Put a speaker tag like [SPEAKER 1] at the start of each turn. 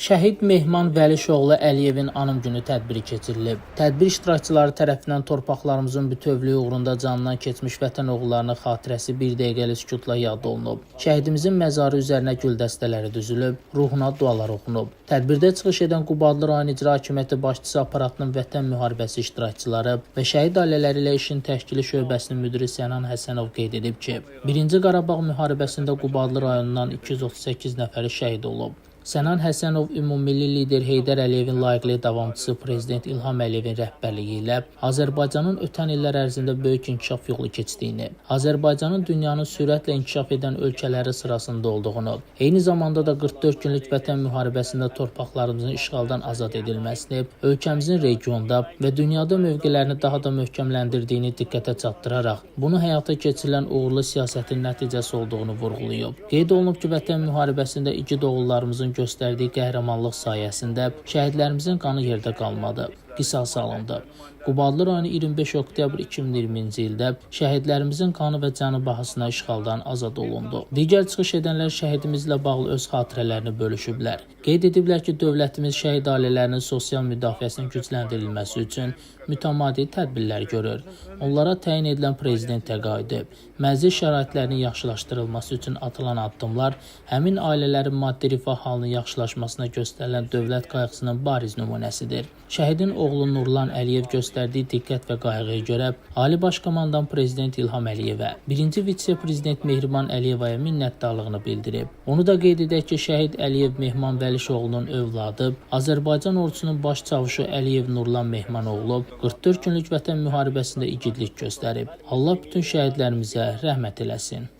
[SPEAKER 1] Şəhid Mehman Vəlişoğlu Əliyevin anım günü tədbiri keçirilib. Tədbir iştirakçıları tərəfindən torpaqlarımızın bütövlüyü uğrunda canından keçmiş vətən oğullarının xatirəsi bir dəqiqəlik sükutla yad olunub. Şəhidimizin məzarı üzərinə gül dəstələri düzülüb, ruhuna dualar oxunub. Tədbirdə çıxış edən Qubadlı rayon İcra Hakimiyyəti başçısı aparatının vətən müharibəsi iştirakçıları və şəhid ailələri ilə işin təşkili şöbəsinin müdiri Sənan Həsənov qeyd edib ki, 1-ci Qarabağ müharibəsində Qubadlı rayonundan 238 nəfəri şəhid olub. Sənan Həsənov ümummilli lider Heydər Əliyevin layiqli davamçısı Prezident İlham Əliyevin rəhbərliyi ilə Azərbaycanın ötən illər ərzində böyük inkişaf yolu keçdiyini, Azərbaycanın dünyanın sürətlə inkişaf edən ölkələri sırasında olduğunu, eyni zamanda da 44 günlük vətən müharibəsində torpaqlarımızın işğaldan azad edilməsini, ölkəmizin regionda və dünyada mövqelərini daha da möhkəmləndirdiyini diqqətə çatdıraraq, bunu həyata keçirilən uğurlu siyasətin nəticəsi olduğunu vurğulayıb. Qeyd olunub ki, vətən müharibəsində igid oğullarımızın göstərdiyi qəhrəmanlıq sayəsində şəhidlərimizin qanı yerdə qalmadı, qisas alındı. Qubadlı rayonu 25 oktyabr 2020-ci ildə şəhidlərimizin qanı və canı bahasına işğaldan azad olundu. Digər çıxış edənlər şəhidimizlə bağlı öz xatirələrini bölüşüblər. Qeyd ediblər ki, dövlətimiz şəhid ailələrinin sosial müdafiəsinin gücləndirilməsi üçün mütəmadi tədbirlər görür. Onlara təyin edilən prezident təqaüdü, məzil şəraitlərinin yaxşılaşdırılması üçün atılan addımlar həmin ailələrin maddi rifah halının yaxşılaşmasına göstərilən dövlət qayğısının bariz nümunəsidir. Şəhidin oğlu Nurlan Əliyev göstərdiyi diqqət və qayğıya görə Ali Baş Komandan Prezident İlham Əliyevə, 1-ci vitse-prezident Mehriban Əliyevaya minnətdarlığını bildirib. Onu da qeyd edək ki, şəhid Əliyev Mehman Vəlişoğlunun övladı, Azərbaycan ordusunun baş çavuşu Əliyev Nurlan Mehmanoğlu 44 günlük vətən müharibəsində igidlik göstərib. Allah bütün şəhidlərimizə rəhmət eləsin.